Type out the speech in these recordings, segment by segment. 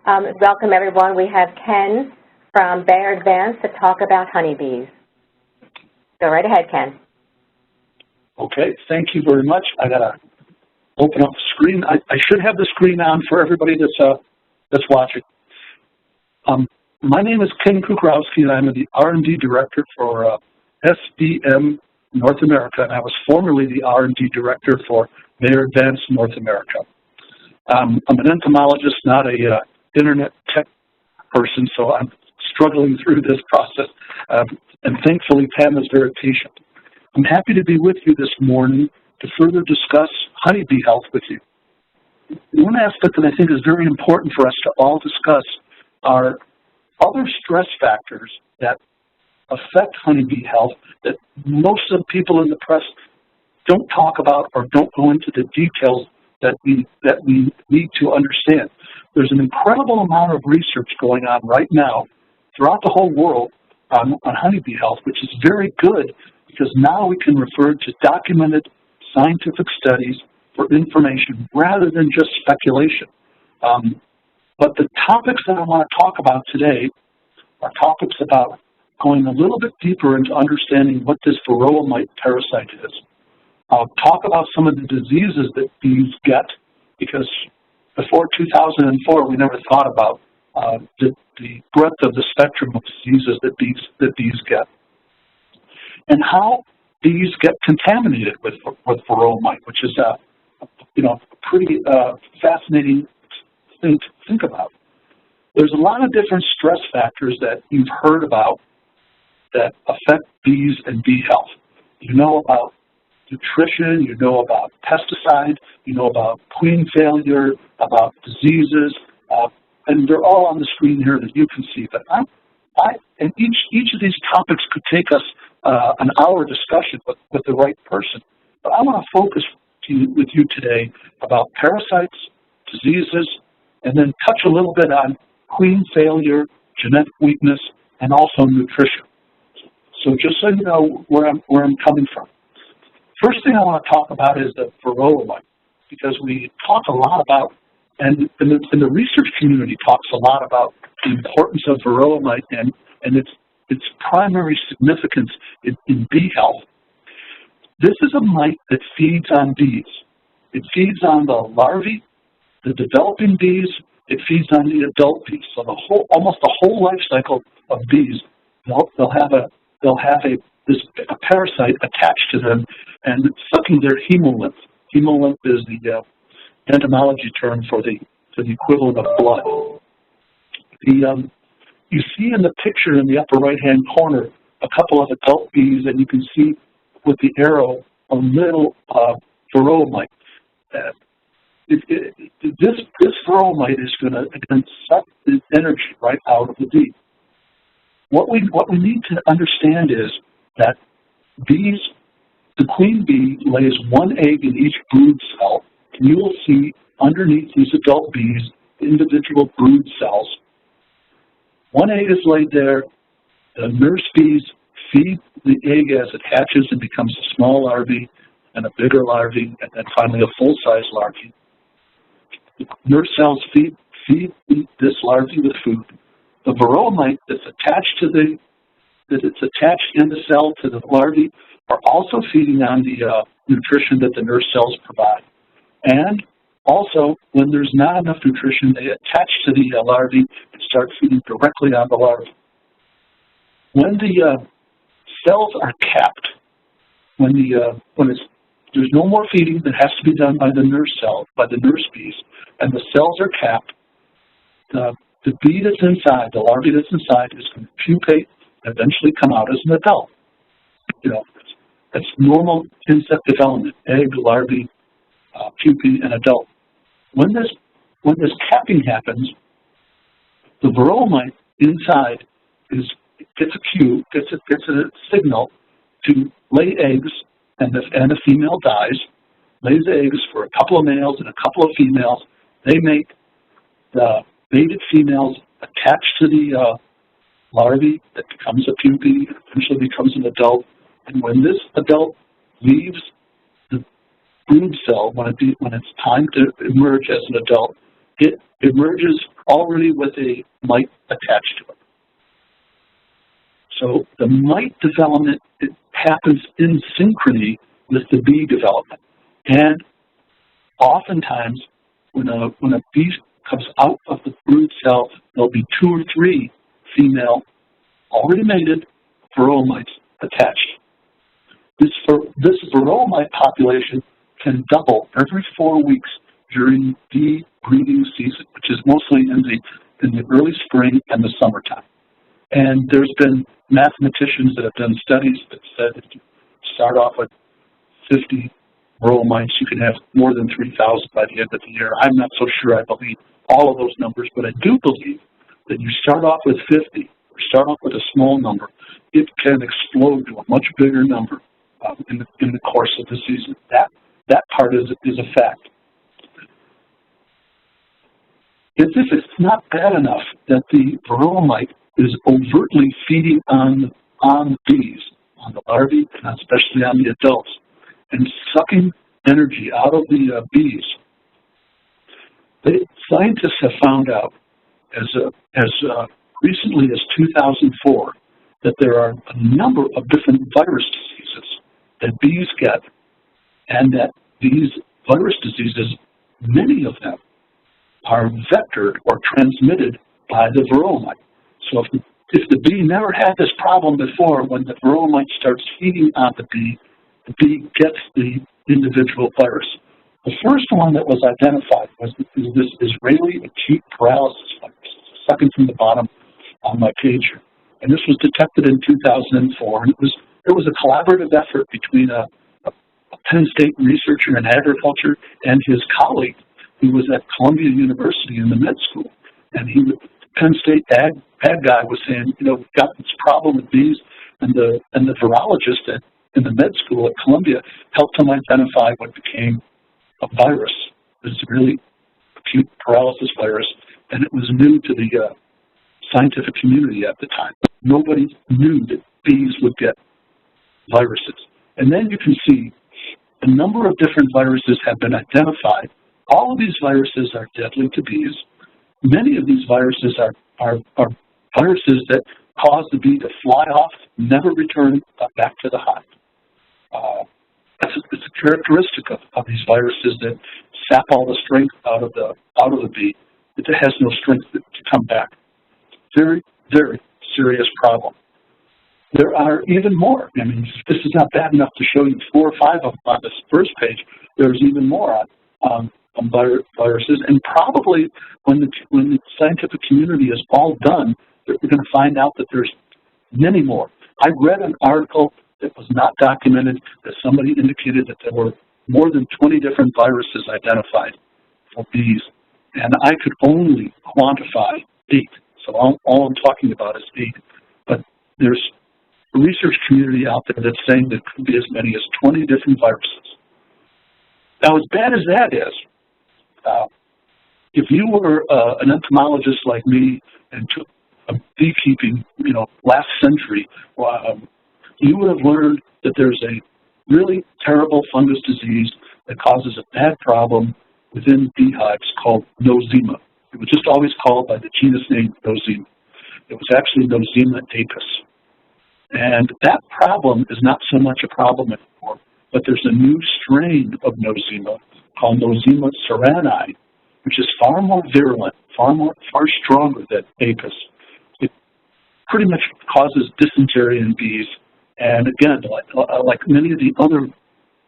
Welcome, everyone. We have Ken from Bayer Advanced to talk about honeybees. Go right ahead, Ken. Okay, thank you very much. I got to open up the screen. I should have the screen on for everybody that's watching. My name is Ken Kukrowski, and I'm the R&D Director for SBM North America, and I was formerly the R&D Director for Bayer Advanced North America. I'm an entomologist, not a internet tech person, so I'm struggling through this process, and thankfully Pam is very patient. I'm happy to be with you this morning to further discuss honeybee health with you. One aspect that I think is very important for us to all discuss are other stress factors that affect honeybee health that most of the people in the press don't talk about or don't go into the details that we need to understand. There's an incredible amount of research going on right now throughout the whole world on honeybee health, which is very good because now we can refer to documented scientific studies for information rather than just speculation. But the topics that I want to talk about today are topics about going a little bit deeper into understanding what this varroa mite parasite is. I'll talk about some of the diseases that bees get, because before 2004 we never thought about the breadth of the spectrum of diseases that bees get, and how bees get contaminated with varroa mite, which is a pretty fascinating thing to think about. There's a lot of different stress factors that you've heard about that affect bees and bee health. You know about nutrition, you know about pesticides, you know about queen failure, about diseases, and they're all on the screen here that you can see. But and each of these topics could take us an hour discussion with the right person. But I want to focus with you today about parasites, diseases, and then touch a little bit on queen failure, genetic weakness, and also nutrition. So just so you know where I'm coming from. First thing I want to talk about is the varroa mite, because we talk a lot about, and the research community talks a lot about the importance of varroa mite and its primary significance in bee health. This is a mite that feeds on bees. It feeds on the larvae, the developing bees. It feeds on the adult bees. So almost the whole life cycle of bees, they'll have a parasite attached to them and sucking their hemolymph. Hemolymph is the entomology term for the equivalent of blood. You see in the picture in the upper right-hand corner a couple of adult bees, and you can see with the arrow a little varroa mite. This varroa mite is going to suck the energy right out of the bee. What we need to understand is that bees, the queen bee lays one egg in each brood cell, and you will see underneath these adult bees individual brood cells. One egg is laid there. The nurse bees feed the egg as it hatches and becomes a small larvae and a bigger larvae, and then finally a full-size larvae. The nurse cells feed this larvae with food. The varroa mite that's attached in the cell to the larvae are also feeding on the nutrition that the nurse cells provide. And also, when there's not enough nutrition, they attach to the larvae and start feeding directly on the larvae. When the cells are capped, there's no more feeding that has to be done by the nurse bees, and the cells are capped, the bee that's inside, the larvae that's inside, is going to pupate and eventually come out as an adult. That's normal insect development: egg, larvae, pupae, and adult. When this capping happens, the varroa mite inside gets a signal to lay eggs, and a female dies, lays eggs for a couple of males and a couple of females. They make the mated females attached to the larvae that becomes a pupae, eventually becomes an adult. And when this adult leaves the brood cell, when it's time to emerge as an adult, it emerges already with a mite attached to it. So the mite development, it happens in synchrony with the bee development. And oftentimes, when a bee comes out of the brood cell, there'll be 2 or 3 female, already mated, varroa mites attached. This varroa mite population can double every 4 weeks during bee breeding season, which is mostly in the early spring and the summertime. And there's been mathematicians that have done studies that said if you start off with 50 varroa mites, you can have more than 3,000 by the end of the year. I'm not so sure I believe all of those numbers, but I do believe that you start off with 50, or start off with a small number, it can explode to a much bigger number in the course of the season. That part is a fact. As if it's not bad enough that the varroa mite is overtly feeding on bees, on the larvae, and especially on the adults, and sucking energy out of the bees. Scientists have found out as recently as 2004 that there are a number of different virus diseases that bees get, and that these virus diseases, many of them, are vectored or transmitted by the varroa mite. So if the bee never had this problem before, when the varroa mite starts feeding on the bee gets the individual virus. The first one that was identified was this Israeli acute paralysis virus, second from the bottom on my page here. And this was detected in 2004, and it was a collaborative effort between a Penn State researcher in agriculture and his colleague who was at Columbia University in the med school. And Penn State ag guy was saying, we've got this problem with bees, and the virologist in the med school at Columbia helped him identify what became a virus, this really acute paralysis virus, and it was new to the scientific community at the time. Nobody knew that bees would get viruses. And then you can see a number of different viruses have been identified. All of these viruses are deadly to bees. Many of these viruses are viruses that cause the bee to fly off, never return back to the hive. It's a characteristic of these viruses that sap all the strength out of the bee. It has no strength to come back. Very, very serious problem. There are even more. I mean, this is not bad enough to show you 4 or 5 of them on this first page. There's even more on viruses, and probably when the scientific community is all done, we're going to find out that there's many more. I read an article that was not documented that somebody indicated that there were more than 20 different viruses identified for bees, and I could only quantify 8. So all I'm talking about is 8. But there's a research community out there that's saying there could be as many as 20 different viruses. Now, as bad as that is, if you were an entomologist like me and took beekeeping, last century, you would have learned that there's a really terrible fungus disease that causes a bad problem within beehives called nosema. It was just always called by the genus name nosema. It was actually Nosema apis. And that problem is not so much a problem anymore, but there's a new strain of nosema called Nosema ceranae, which is far more virulent, far stronger than apis. It pretty much causes dysentery in bees. And again, like many of the other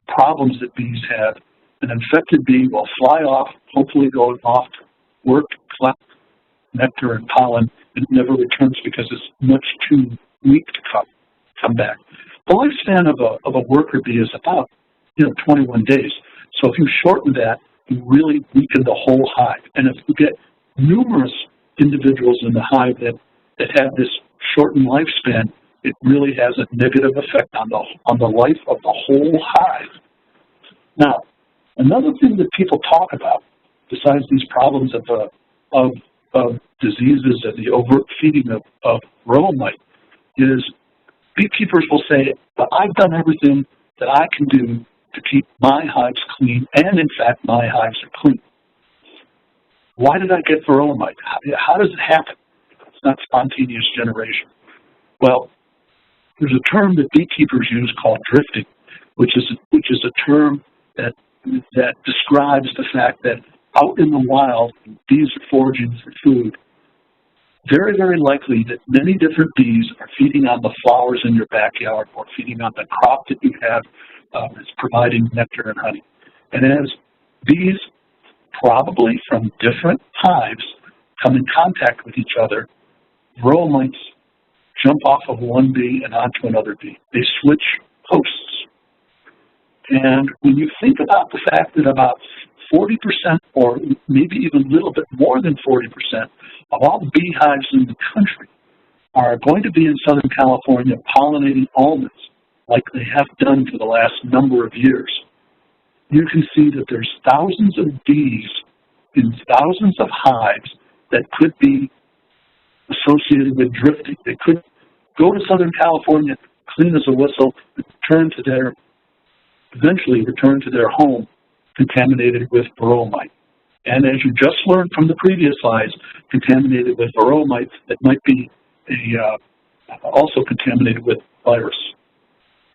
problems that bees have, an infected bee will fly off, hopefully going off to work, collect nectar and pollen, and it never returns because it's much too weak to come back. The lifespan of a worker bee is about 21 days. So if you shorten that, you really weaken the whole hive. And if you get numerous individuals in the hive that have this shortened lifespan, it really has a negative effect on the life of the whole hive. Now, another thing that people talk about, besides these problems of diseases and the overt feeding of varroa mite, is beekeepers will say, but I've done everything that I can do to keep my hives clean, and in fact, my hives are clean. Why did I get varroa mite? How does it happen? It's not spontaneous generation. Well, there's a term that beekeepers use called drifting, which is a term that describes the fact that out in the wild, bees are foraging for food. Very, very likely that many different bees are feeding on the flowers in your backyard or feeding on the crop that you have that's providing nectar and honey. And as bees, probably from different hives, come in contact with each other, varroa mites jump off of one bee and onto another bee. They switch hosts. And when you think about the fact that about 40% or maybe even a little bit more than 40% of all the beehives in the country are going to be in Southern California pollinating almonds like they have done for the last number of years, you can see that there's thousands of bees in thousands of hives that could be associated with drifting. They could go to Southern California, clean as a whistle, eventually return to their home contaminated with varroa mite. And as you just learned from the previous slides, contaminated with varroa mite that might be also contaminated with virus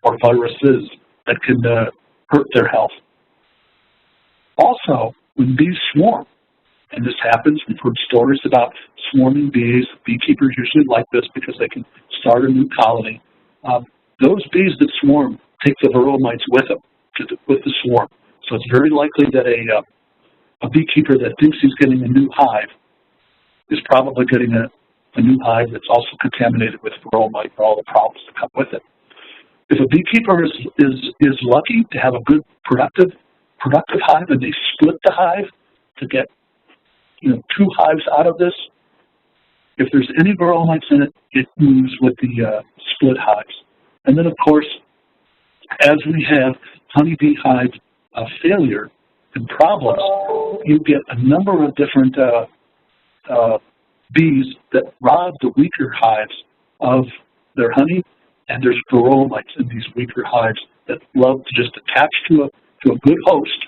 or viruses that can hurt their health. Also, when bees swarm, and this happens, we've heard stories about swarming bees. Beekeepers usually like this because they can start a new colony. Those bees that swarm take the varroa mites with them, with the swarm. So it's very likely that a beekeeper that thinks he's getting a new hive is probably getting a new hive that's also contaminated with varroa mite and all the problems that come with it. If a beekeeper is lucky to have a good productive hive and they split the hive to get two hives out of this, if there's any varroa mites in it, it moves with the split hives. And then, of course, as we have honeybee hive failure and problems, you get a number of different bees that rob the weaker hives of their honey, and there's varroa mites in these weaker hives that love to just attach to a good host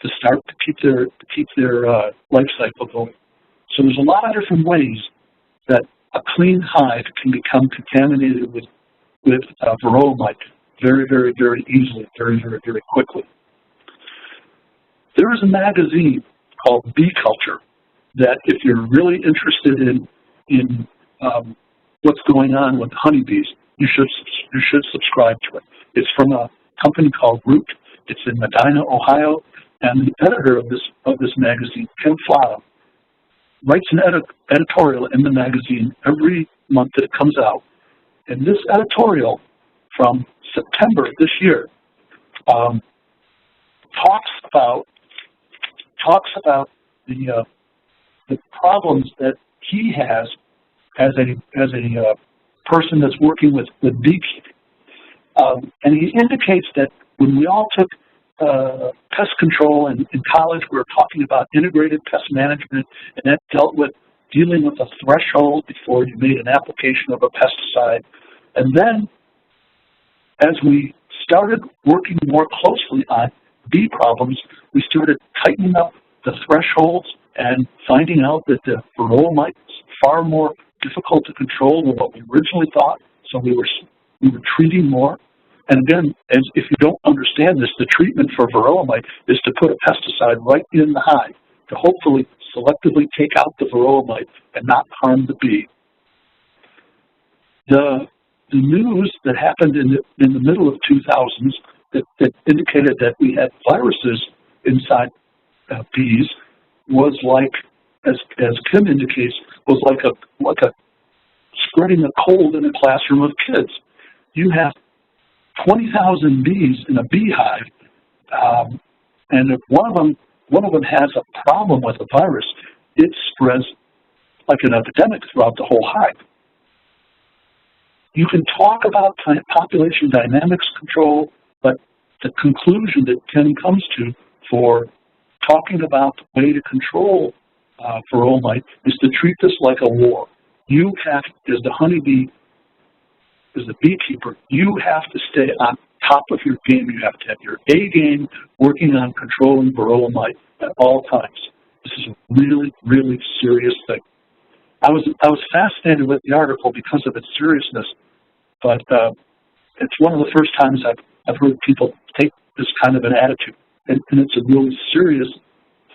to start to keep their life cycle going. So there's a lot of different ways that a clean hive can become contaminated with varroa mite very, very, very easily, very, very, very quickly. There is a magazine called Bee Culture that, if you're really interested in what's going on with honeybees, you should subscribe to it. It's from a company called Root. It's in Medina, Ohio, and the editor of this magazine, Kim Flottom, writes an editorial in the magazine every month that it comes out. And this editorial from September this year talks about the problems that he has as a person that's working with beekeeping. And he indicates that when we all took pest control in college, we were talking about integrated pest management, and that dealt with dealing with a threshold before you made an application of a pesticide. And then as we started working more closely on bee problems, we started tightening up the thresholds and finding out that the varroa mite is far more difficult to control than what we originally thought. So we were treating more. And again, if you don't understand this, the treatment for varroa mite is to put a pesticide right in the hive to hopefully selectively take out the varroa mite and not harm the bee. The news that happened in the middle of 2000s that indicated that we had viruses inside bees was like, as Kim indicates, was like a spreading a cold in a classroom of kids. You have 20,000 bees in a beehive, and if one of them has a problem with a virus, it spreads like an epidemic throughout the whole hive. You can talk about population dynamics control, but the conclusion that Ken comes to for talking about the way to control varroa mite is to treat this like a war. You have, as the honeybee, as the beekeeper, you have to stay on top of your game. You have to have your A game working on controlling varroa mite at all times. This is a really, really serious thing. I was fascinated with the article because of its seriousness, but it's one of the first times I've heard people take this kind of an attitude, and it's a really serious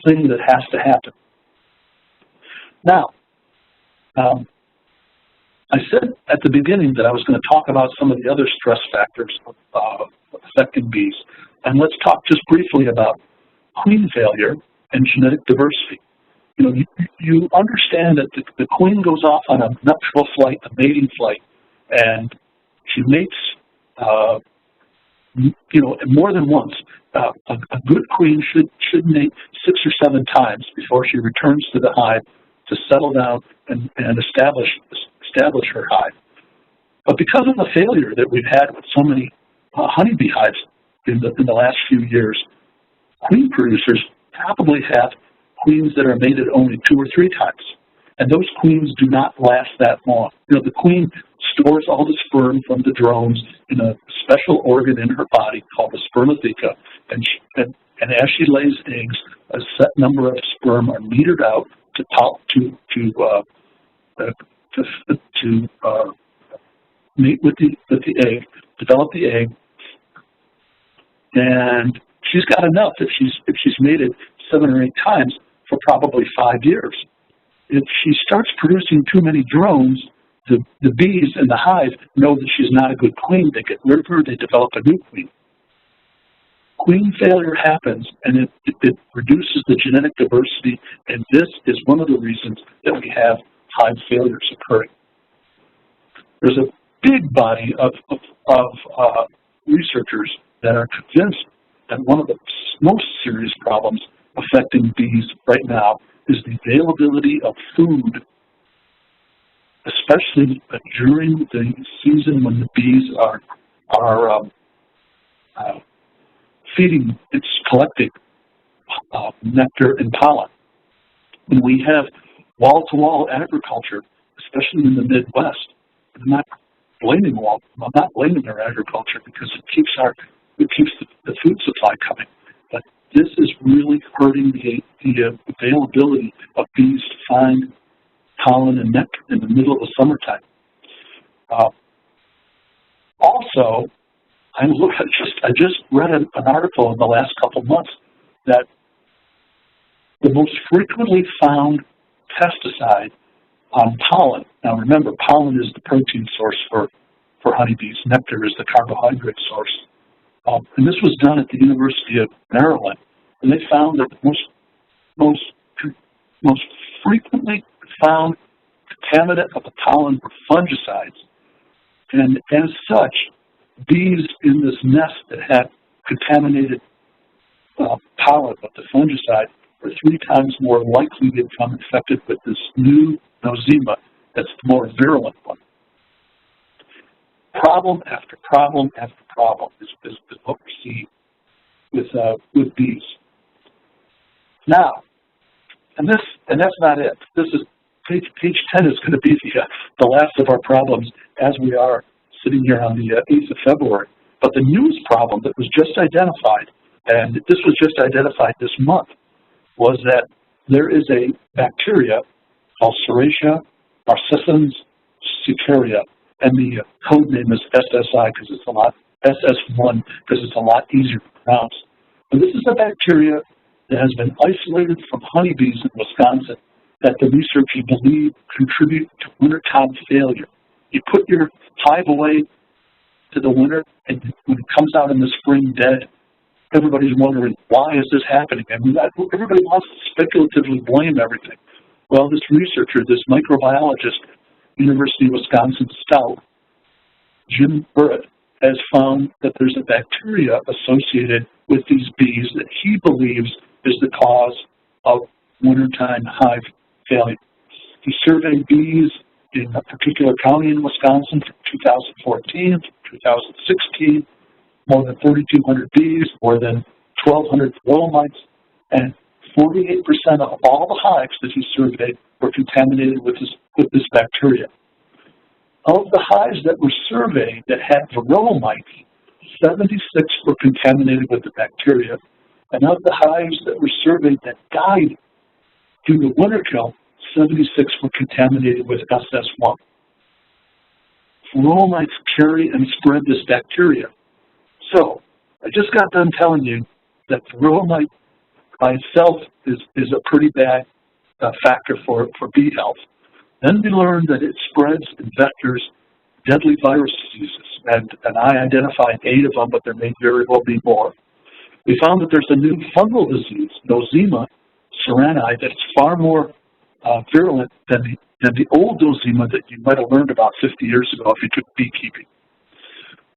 thing that has to happen. Now, I said at the beginning that I was going to talk about some of the other stress factors affecting bees, and let's talk just briefly about queen failure and genetic diversity. You know, you understand that the queen goes off on a nuptial flight, a mating flight, and she mates, you know, more than once. A good queen should mate 6 or 7 times before she returns to the hive to settle down and establish her hive. But because of the failure that we've had with so many honeybee hives in the last few years, queen producers probably have queens that are mated only 2 or 3 times. And those queens do not last that long. You know, the queen stores all the sperm from the drones in a special organ in her body called the spermatheca, and as she lays eggs, a set number of sperm are metered out to mate with the egg, develop the egg, and she's got enough if she's mated 7 or 8 times for probably 5 years. If she starts producing too many drones, the bees in the hive know that she's not a good queen. They get rid of her. They develop a new queen. Queen failure happens, and it reduces the genetic diversity, and this is one of the reasons that we have hive failures occurring. There's a big body of researchers that are convinced that one of the most serious problems affecting bees right now is the availability of food, especially during the season when the bees are feeding, it's collecting nectar and pollen. When we have wall-to-wall agriculture, especially in the Midwest, I'm not blaming their agriculture because it keeps the food supply coming. But this is really hurting the availability of bees to find pollen and nectar in the middle of the summertime. Also, I just read an article in the last couple months that the most frequently found pesticide on pollen. Now remember, pollen is the protein source for honeybees. Nectar is the carbohydrate source. And this was done at the University of Maryland, and they found that the most frequently found contaminant of the pollen were fungicides. And as such, bees in this nest that had contaminated pollen of the fungicide were 3 times more likely to become infected with this new nosema that's the more virulent one. Problem after problem after problem is what we see with bees. Now, and that's not it. This is page 10 is going to be the last of our problems as we are sitting here on the 8th of February. But the newest problem that was just identified, and this was just identified this month, was that there is a bacteria called Serratia marcescens cercaria, and the code name is SSI because it's SS1 because it's a lot easier to pronounce. And this is a bacteria that has been isolated from honeybees in Wisconsin that the researchers believe contribute to wintertime failure. You put your hive away to the winter, and when it comes out in the spring dead, everybody's wondering, why is this happening? I mean, everybody wants to speculatively blame everything. Well, this researcher, this microbiologist, University of Wisconsin Stout, Jim Arett, has found that there's a bacteria associated with these bees that he believes is the cause of wintertime hive failure. He surveyed bees in a particular county in Wisconsin from 2014 to 2016, more than 3,200 bees, more than 1,200 varroa mites, and 48% of all the hives that he surveyed were contaminated with this bacteria. Of the hives that were surveyed that had varroa mites, 76 were contaminated with the bacteria, and of the hives that were surveyed that died Due to winter kill, 76 were contaminated with SS1. Varroa mites carry and spread this bacteria. So, I just got done telling you that varroa mite by itself is a pretty bad factor for bee health. Then we learned that it spreads and vectors deadly virus diseases, and I identified 8 of them, but there may very well be more. We found that there's a new fungal disease, Nosema ceranae, that's far more virulent than the old Nosema that you might have learned about 50 years ago if you took beekeeping.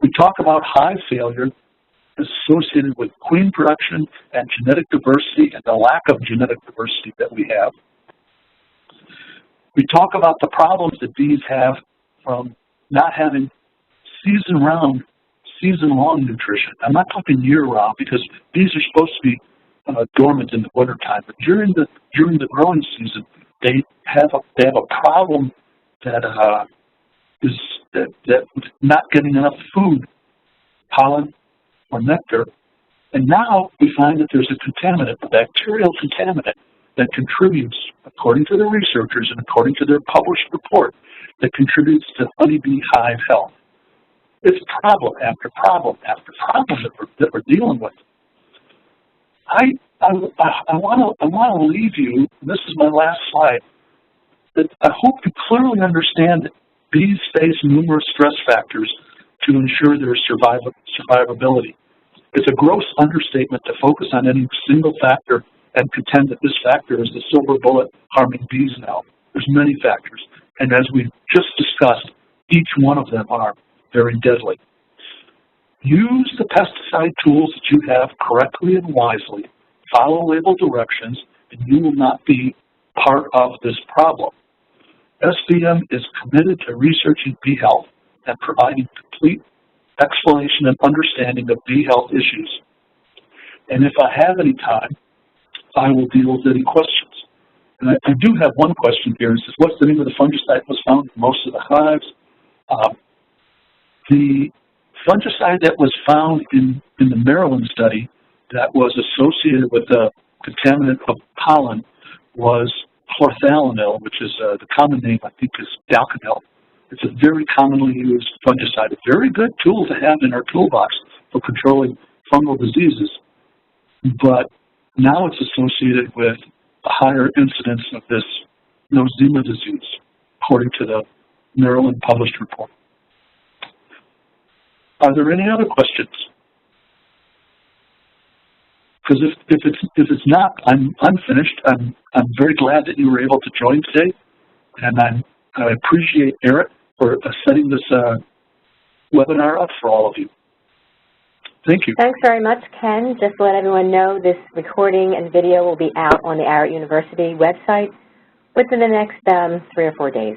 We talk about hive failure associated with queen production and genetic diversity and the lack of genetic diversity that we have. We talk about the problems that bees have from not having season-long nutrition. I'm not talking year-round because bees are supposed to be dormant in the wintertime, but during the growing season, they have a problem that is not getting enough food, pollen, or nectar. And now we find that there's a contaminant, a bacterial contaminant, that contributes, according to the researchers and according to their published report, that contributes to honeybee hive health. It's problem after problem after problem that we're dealing with. I want to leave you, and this is my last slide, that I hope you clearly understand that bees face numerous stress factors to ensure their survivability. It's a gross understatement to focus on any single factor and contend that this factor is the silver bullet harming bees now. There's many factors, and as we just discussed, each one of them are very deadly. Use the pesticide tools that you have correctly and wisely, follow label directions, and you will not be part of this problem. SVM is committed to researching bee health and providing complete explanation and understanding of bee health issues. And if I have any time, I will deal with any questions. And I do have one question here. It says, what's the name of the fungicide that was found in most of the hives? The fungicide that was found in the Maryland study that was associated with the contaminant of pollen was chlorthalonil, which is the common name, I think, is Dalcanil. It's a very commonly used fungicide, a very good tool to have in our toolbox for controlling fungal diseases. But now it's associated with a higher incidence of this Nosema disease, according to the Maryland published report. Are there any other questions? Because if it's not, I'm finished. I'm very glad that you were able to join today, and I appreciate Arett for setting this webinar up for all of you. Thank you. Thanks very much, Ken. Just to let everyone know, this recording and video will be out on the Arett University website within the next 3 or 4 days.